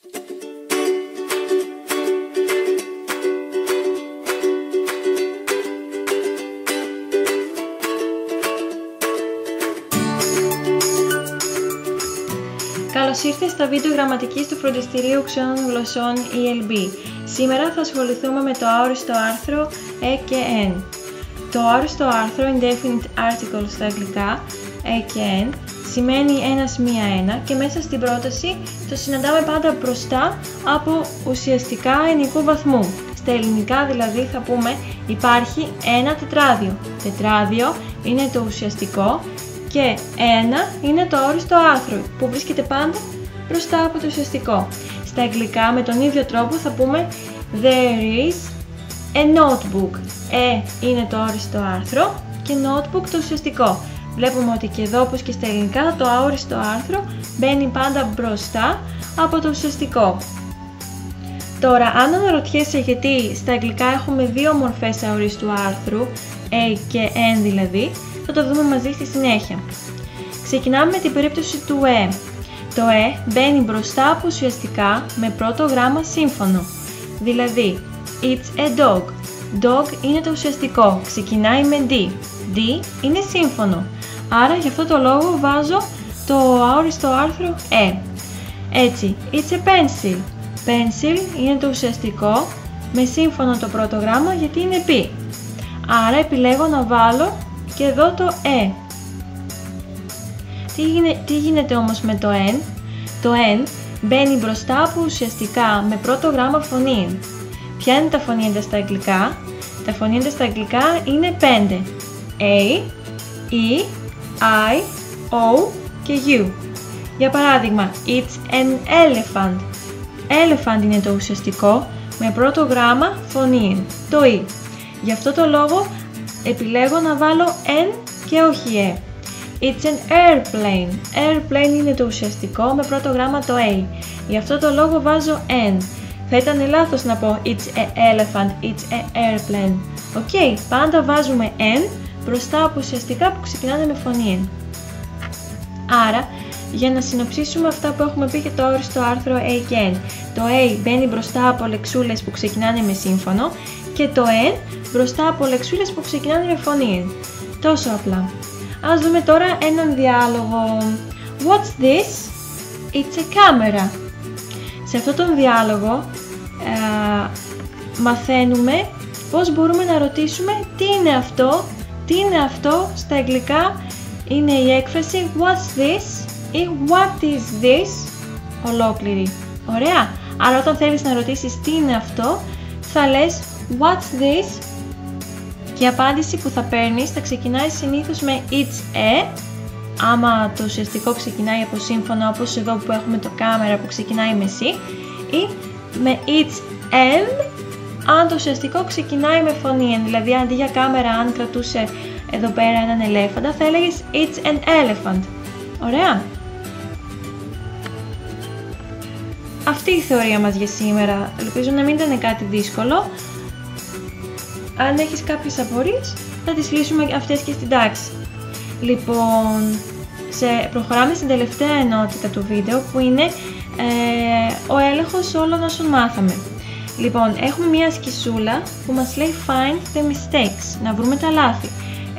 Καλώς ήρθες στα βίντεο γραμματικής του Φροντιστηρίου Ξένων Γλωσσών ELB. Σήμερα θα ασχοληθούμε με το αόριστο άρθρο e και n. Το αόριστο άρθρο, indefinite article στα αγγλικά, e και n, σημαίνει ένας μία ένα και μέσα στην πρόταση το συναντάμε πάντα μπροστά από ουσιαστικά ενικού βαθμού. Στα ελληνικά δηλαδή θα πούμε υπάρχει ένα τετράδιο. Τετράδιο είναι το ουσιαστικό και ένα είναι το αόριστο άρθρο που βρίσκεται πάντα μπροστά από το ουσιαστικό. Στα αγγλικά με τον ίδιο τρόπο θα πούμε there is a notebook. Είναι το αόριστο άρθρο και notebook το ουσιαστικό. Βλέπουμε ότι και εδώ όπως και στα ελληνικά το αόριστο άρθρο μπαίνει πάντα μπροστά από το ουσιαστικό. Τώρα αν αναρωτιέσαι γιατί στα αγγλικά έχουμε δύο μορφές αορίστου άρθρου, a και n δηλαδή, θα το δούμε μαζί στη συνέχεια. Ξεκινάμε με την περίπτωση του e. Το e μπαίνει μπροστά από ουσιαστικά με πρώτο γράμμα σύμφωνο. Δηλαδή, it's a dog. Dog είναι το ουσιαστικό, ξεκινάει με d. D είναι σύμφωνο. Άρα γι' αυτό το λόγο βάζω το αόριστο άρθρο e. Έτσι, it's a pencil. Pencil είναι το ουσιαστικό με σύμφωνο το πρώτο γράμμα γιατί είναι p. Άρα επιλέγω να βάλω και εδώ το e. Τι γίνεται όμως με το n? Το n μπαίνει μπροστά από ουσιαστικά με πρώτο γράμμα φωνήεν. Ποια είναι τα φωνήεντα στα αγγλικά? Τα φωνήεντα στα αγγλικά είναι 5. A, E, I, O και U. Για παράδειγμα, it's an elephant. Elephant είναι το ουσιαστικό με πρώτο γράμμα φωνήεν, το E. Γι' αυτό το λόγο επιλέγω να βάλω n και όχι e. It's an airplane. Airplane είναι το ουσιαστικό με πρώτο γράμμα το a. Γι' αυτό το λόγο βάζω n. Θα ήταν λάθος να πω it's an elephant, it's an airplane. Ok, πάντα βάζουμε n μπροστά από ουσιαστικά που ξεκινάνε με φωνή n. Άρα, για να συνοψίσουμε αυτά που έχουμε πει για το αόριστο άρθρο a και n. Το a μπαίνει μπροστά από λεξούλες που ξεκινάνε με σύμφωνο και το n μπροστά από λεξούλες που ξεκινάνε με φωνή n. Τόσο απλά. Ας δούμε τώρα έναν διάλογο. What's this? It's a camera. Σε αυτόν τον διάλογο μαθαίνουμε πώς μπορούμε να ρωτήσουμε τι είναι αυτό. Τι είναι αυτό στα αγγλικά είναι η έκφραση what's this ή what is this ολόκληρη. Ωραία. Άρα όταν θέλεις να ρωτήσεις τι είναι αυτό θα λες what's this και η απάντηση που θα παίρνεις θα ξεκινάει συνήθως με it's a. Άμα το ουσιαστικό ξεκινάει από σύμφωνο όπως εδώ που έχουμε το κάμερα που ξεκινάει με C, ή με it's an αν το ουσιαστικό ξεκινάει με φωνή N. Δηλαδή αντί για κάμερα αν κρατούσε εδώ πέρα έναν ελέφαντα θα έλεγες it's an elephant. Ωραία. Αυτή η θεωρία μας για σήμερα. Ελπίζω να μην ήταν κάτι δύσκολο. Αν έχεις κάποιες απορίες θα τις λύσουμε αυτές και στην τάξη. Λοιπόν, προχωράμε στην τελευταία ενότητα του βίντεο που είναι ο έλεγχος όλων όσων μάθαμε. Λοιπόν, έχουμε μία σκισούλα που μας λέει find the mistakes, να βρούμε τα λάθη.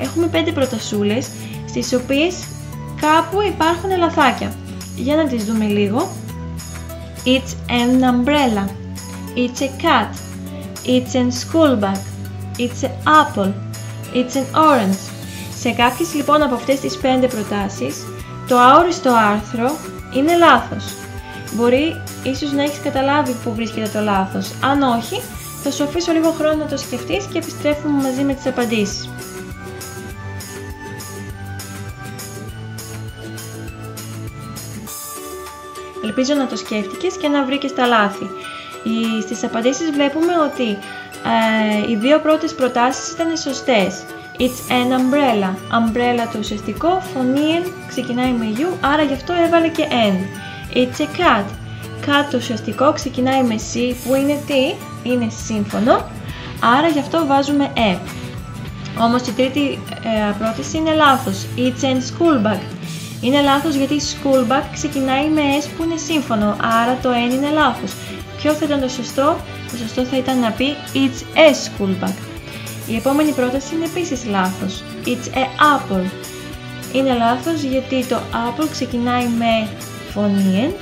Έχουμε 5 προτασούλες στις οποίες κάπου υπάρχουν λαθάκια. Για να τις δούμε λίγο. It's an umbrella. It's a cat. It's an school bag. It's an apple. It's an orange. Σε κάποιες λοιπόν από αυτές τις 5 προτάσεις, το αόριστο άρθρο είναι λάθος. Μπορεί ίσως να έχεις καταλάβει που βρίσκεται το λάθος. Αν όχι, θα σου αφήσω λίγο χρόνο να το σκεφτείς και επιστρέφουμε μαζί με τις απαντήσεις. Ελπίζω να το σκέφτηκες και να βρήκες τα λάθη. Στις απαντήσεις βλέπουμε ότι οι 2 πρώτες προτάσεις ήταν σωστές. It's an umbrella. Umbrella το ουσιαστικό, φωνή N, ξεκινάει με U, άρα γι' αυτό έβαλε και N. It's a cat. Cat το ουσιαστικό ξεκινάει με C που είναι τι? Είναι σύμφωνο, άρα γι' αυτό βάζουμε Όμως η τρίτη πρόταση είναι λάθος. It's a school bag. Είναι λάθος γιατί school bag ξεκινάει με S που είναι σύμφωνο, άρα το N είναι λάθος. Ποιο θα ήταν το σωστό? Το σωστό θα ήταν να πει It's a school bag. Η επόμενη πρόταση είναι επίσης λάθος. It's a apple. Είναι λάθος γιατί το apple ξεκινάει με φωνή N,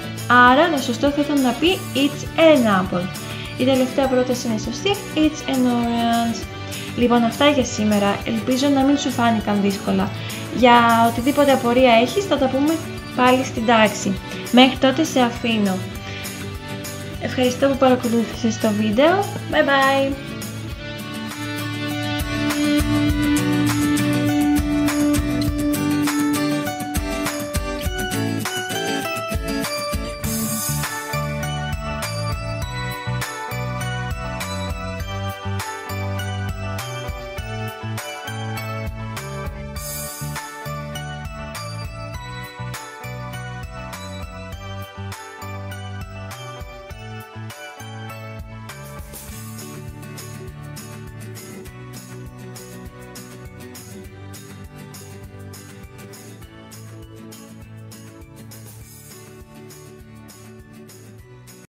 άρα το σωστό θα ήταν να πει It's an apple. Η τελευταία πρόταση είναι σωστή, It's an orange. Λοιπόν, αυτά για σήμερα. Ελπίζω να μην σου φάνηκαν δύσκολα. Για οτιδήποτε απορία έχεις θα τα πούμε πάλι στην τάξη. Μέχρι τότε σε αφήνω. Ευχαριστώ που παρακολούθησες το βίντεο. Bye bye!